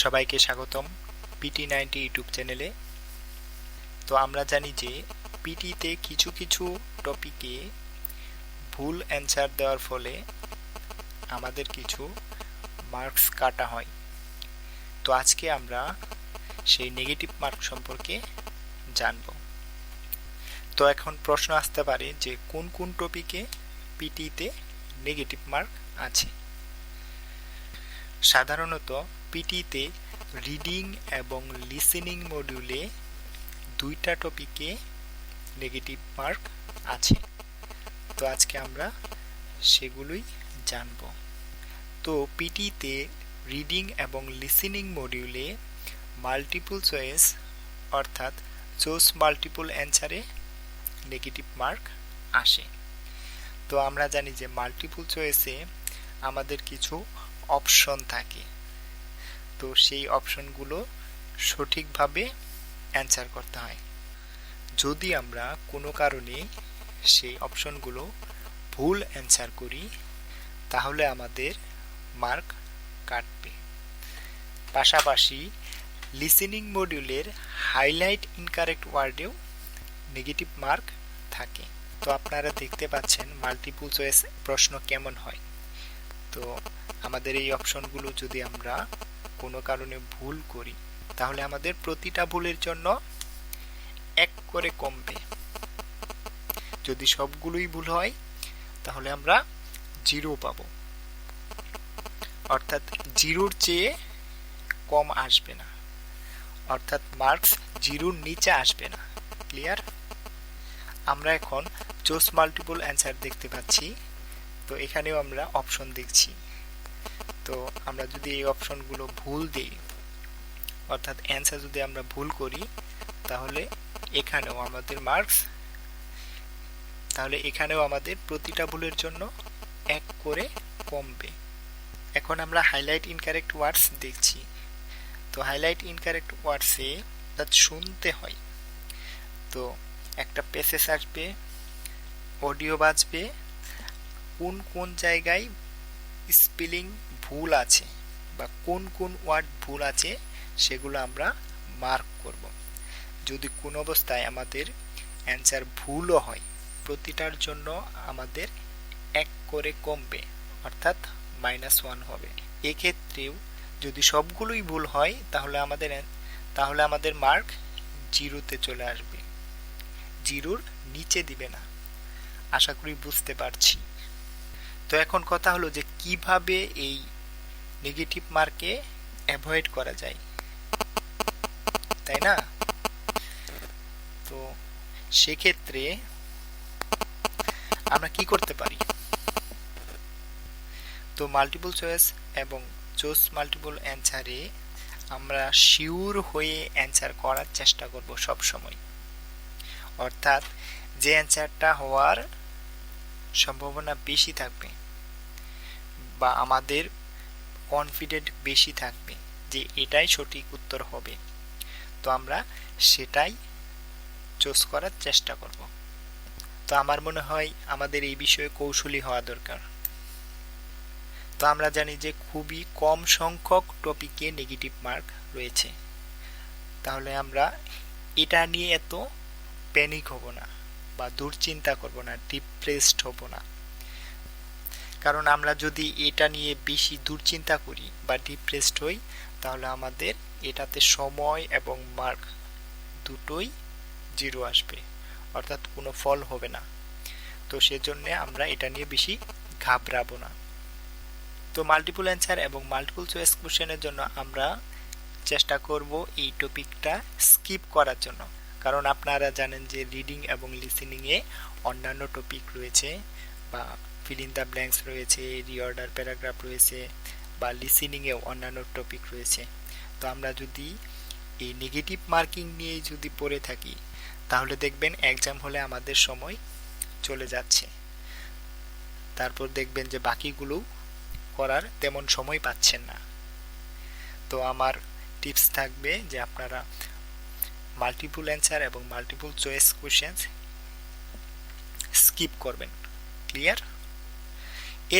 সবাইকে স্বাগতম PT90 YouTube চ্যানেলে। তো আমরা জানি যে পিটিতে কিছু কিছু টপিকে ভুল অ্যান্সার দেওয়ার ফলে আমাদের কিছু মার্কস কাটা হয়। তো আজকে আমরা সেই নেগেটিভ মার্ক সম্পর্কে জানব। তো এখন প্রশ্ন আসতে পারে যে কোন কোন টপিকে পিটিতে নেগেটিভ মার্ক আছে। সাধারণত পিটিতে রিডিং এবং লিসেনিং মডিউলে দুইটা টপিকে নেগেটিভ মার্ক আছে। তো আজকে আমরা সেগুলোই জানব। তো পিটিতে রিডিং এবং লিসেনিং মডিউলে মাল্টিপল চয়েস অর্থাৎ চুজ মাল্টিপল অ্যান্সারে নেগেটিভ মার্ক আসে। তো আমরা জানি যে মাল্টিপল চয়েসে আমাদের কিছু অপশন থাকে। তো সেই অপশনগুলো সঠিকভাবে অ্যান্সার করতে হয়। যদি আমরা কোনো কারণে সেই অপশনগুলো ভুল অ্যান্সার করি তাহলে আমাদের মার্ক কাটবে। পাশাপাশি লিসেনিং মডিউলের হাইলাইট ইনকারেক্ট ওয়ার্ডেও নেগেটিভ মার্ক থাকে। তো আপনারা দেখতে পাচ্ছেন মাল্টিপল চয়েস প্রশ্ন কেমন হয়। তো আমাদের এই অপশনগুলো যদি আমরা কোনো কারণে ভুল করি তাহলে আমাদের প্রতিটা ভুলের জন্য 1 করে কমবে। যদি সবগুলোই ভুল হয় তাহলে আমরা 0 পাবো, অর্থাৎ 0-র চেয়ে কম আসবে না, অর্থাৎ মার্কস 0-র নিচে আসবে না। ক্লিয়ার? আমরা এখন চুজ মাল্টিপল অ্যান্সার দেখতে পাচ্ছি। তো এখানেও আমরা অপশন দেখছি। তো আমরা যদি এই অপশনগুলো ভুল দিই, অর্থাৎ অ্যান্সার যদি আমরা ভুল করি তাহলে এখানেও আমাদের প্রতিটা ভুলের জন্য 1 করে কমবে। এখন আমরা হাইলাইট ইনকারেক্ট ওয়ার্ডস দেখছি। তো হাইলাইট ইনকারেক্ট ওয়ার্ডসে শুনতে হয়। তো একটা প্যাসেজ আসবে, অডিও বাজবে, কোন কোন জায়গায় স্পেলিং ভুল আছে বা কোন কোন ওয়ার্ড ভুল আছে সেগুলো আমরা মার্ক করব। যদি কোন অবস্থায় আমাদের অ্যান্সার ভুলও হয় প্রতিটার জন্য আমাদের 1 করে কমবে, অর্থাৎ -1 হবে। এক্ষেত্রেও যদি সবগুলোই ভুল হয় তাহলে আমাদের মার্ক 0-তে চলে আসবে, 0-র নিচে দিবে না। আশা করি বুঝতে পারছি। তো এখন কথা হলো যে কিভাবে এই নেগেটিভ মার্কে অ্যাভয়েড করা যায়, তাই না? তো সেক্ষেত্রে আমরা কি করতে পারি? তো মাল্টিপল চয়েস এবং চুজ মাল্টিপল অ্যান্সারে আমরা শিওর হয়ে অ্যান্সার করার চেষ্টা করব সব সময়। অর্থাৎ যে অ্যান্সারটা হওয়ার সম্ভাবনা বেশি থাকবে বা আমাদের কনফিডেন্ট বেশি থাকবে যে এটাই সঠিক উত্তর হবে, তো আমরা সেটাই চুজ করার চেষ্টা করব। তো আমার মনে হয় আমাদের এই বিষয়ে কৌশলী হওয়া দরকার। তো আমরা জানি যে খুবই কম সংখ্যক টপিকে নেগেটিভ মার্ক রয়েছে। তাহলে আমরা এটা নিয়ে এত প্যানিক হব না বা দুশ্চিন্তা করব না, ডিপ্রেসড হব না। কারণ আমরা যদি এটা নিয়ে বেশি দুশ্চিন্তা করি বা ডিপ্রেসড হই তাহলে আমাদের এটাতে সময় এবং মার্ক দুটোই 0 আসবে, অর্থাৎ কোনো ফল হবে না। তো সেজন্য আমরা এটা নিয়ে বেশি ঘাবড়াবো না। তো মাল্টিপল অ্যান্সার এবং মাল্টিপল চয়েস কোশ্চেনের জন্য আমরা চেষ্টা করব এই টপিকটা স্কিপ করার জন্য। কারণ আপনারা জানেন যে রিডিং এবং লিসেনিংয়ে অন্যান্য টপিক রয়েছে বা ফিল ইন দ্য ব্ল্যাঙ্কস রয়েছে, রিঅর্ডার প্যারাগ্রাফ রয়েছে বা লিসেনিংয়েও অন্যান্য টপিক রয়েছে। তো আমরা যদি এই নেগেটিভ মার্কিং নিয়ে যদি পড়ে থাকি তাহলে দেখবেন এক্সাম হলে আমাদের সময় চলে যাচ্ছে। তারপর দেখবেন যে বাকিগুলো করার তেমন সময় পাচ্ছেন না। তো আমার টিপস থাকবে যে আপনারা মাল্টিপল অ্যান্সার এবং মাল্টিপল চয়েস কোশ্চেন্স স্কিপ করবেন। ক্লিয়ার?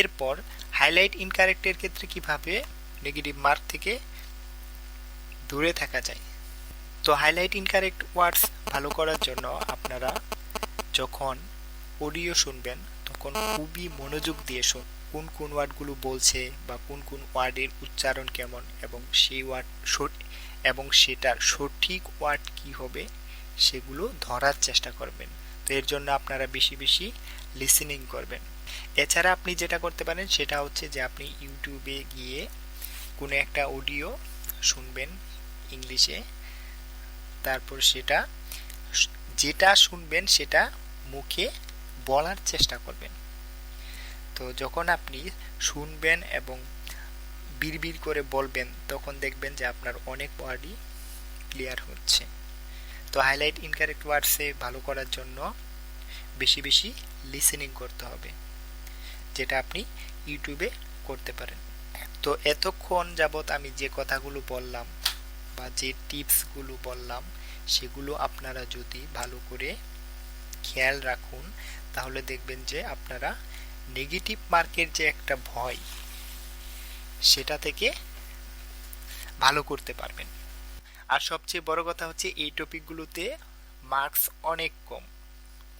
এরপর হাইলাইট ইনকারেক্টের ক্ষেত্রে কিভাবে নেগেটিভ মার্ক থেকে দূরে থাকা যায়। তো হাইলাইট ইনকারেক্ট ওয়ার্ডস ভালো করার জন্য আপনারা যখন অডিও শুনবেন তখন খুবই মনোযোগ দিয়ে কোন কোন ওয়ার্ডগুলো বলছে বা কোন কোন ওয়ার্ডের উচ্চারণ কেমন এবং সেই ওয়ার্ড এবং সেটার সঠিক ওয়ার্ড কি হবে সেগুলো ধরার চেষ্টা করবেন। তো এর জন্য আপনারা বেশি বেশি লিসেনিং করবেন। এছাড়া আপনি যেটা করতে পারেন সেটা হচ্ছে যে আপনি ইউটিউবে গিয়ে কোনো একটা অডিও শুনবেন ইংলিশে, তারপর যেটা শুনবেন সেটা মুখে বলার চেষ্টা করবেন। তো যখন আপনি শুনবেন এবং বিড়বিড় করে বলবেন তখন দেখবেন যে আপনার অনেক ওয়ার্ডই ক্লিয়ার হচ্ছে। তো হাইলাইট ইনকারেক্ট ওয়ার্ডসে ভালো করার জন্য বেশি বেশি লিসেনিং করতে হবে, যেটা আপনি ইউটিউবে করতে পারেন। তো এতক্ষণ যাবত আমি যে কথাগুলো বললাম বা যে টিপসগুলো বললাম সেগুলো আপনারা যদি ভালো করে খেয়াল রাখুন তাহলে দেখবেন যে আপনারা নেগেটিভ মার্কের যে একটা ভয় সেটা থেকে ভালো করতে পারবেন। আর সবচেয়ে বড় কথা হচ্ছে এই টপিকগুলোতে মার্কস অনেক কম,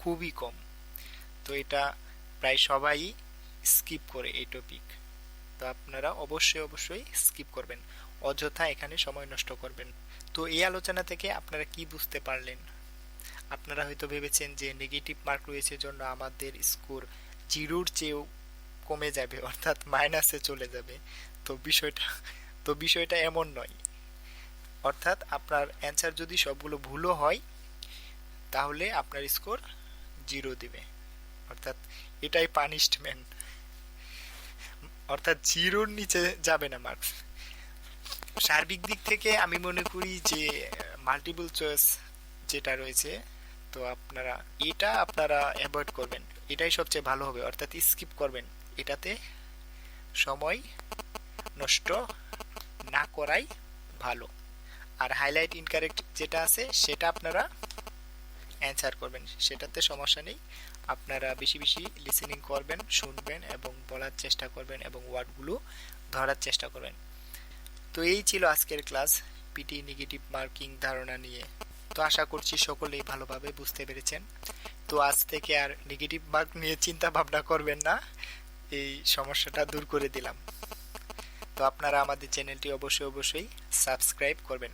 খুবই কম। তো এটা প্রায় সবাই স্কিপ করে এই টপিক। তো আপনারা অবশ্যই অবশ্যই স্কিপ করবেন, অযথা এখানে সময় নষ্ট করবেন। তো এই আলোচনা থেকে আপনারা কি বুঝতে পারলেন? আপনারা হয়তো ভেবেছেন যে নেগেটিভ মার্ক রয়েছে জন্য আমাদের স্কোর জিরোর চেয়েও কমে যাবে, অর্থাৎ মাইনাসে চলে যাবে। তো বিষয়টা এমন নয়। অর্থাৎ আপনার অ্যান্সার যদি সবগুলো ভুলও হয় তাহলে আপনার স্কোর জিরো দিবে, অর্থাৎ এটাই পানিশমেন্ট, অর্থাৎ জিরোর নিচে যাবে না মার্কস। সার্বিক দিক থেকে আমি মনে করি যে মাল্টিপল চয়েস যেটা রয়েছে তো আপনারা অ্যাভয়েড করবেন, এটাই সবচেয়ে ভালো হবে, অর্থাৎ স্কিপ করবেন। এটাতে সময় নষ্ট না করাই ভালো। আর হাইলাইট ইনকারেক্ট যেটা আছে সেটা আপনারা অ্যান্সার করবেন, সেটাতে সমস্যা নেই। আপনারা বেশি বেশি লিসেনিং করবেন, শুনবেন এবং বলার চেষ্টা করবেন এবং ওয়ার্ডগুলো ধরার চেষ্টা করবেন। তো এই ছিল আজকের ক্লাস পিটি নেগেটিভ মার্কিং ধারণা নিয়ে। তো আশা করছি সকলেই ভালোভাবে বুঝতে পেরেছেন। তো আজ থেকে আর নেগেটিভ মার্ক নিয়ে চিন্তা ভাবনা করবেন না, এই সমস্যাটা দূর করে দিলাম। তো আপনারা আমাদের চ্যানেলটি অবশ্যই সাবস্ক্রাইব করবেন।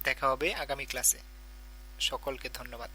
দেখা হবে আগামী ক্লাসে। সকলকে ধন্যবাদ।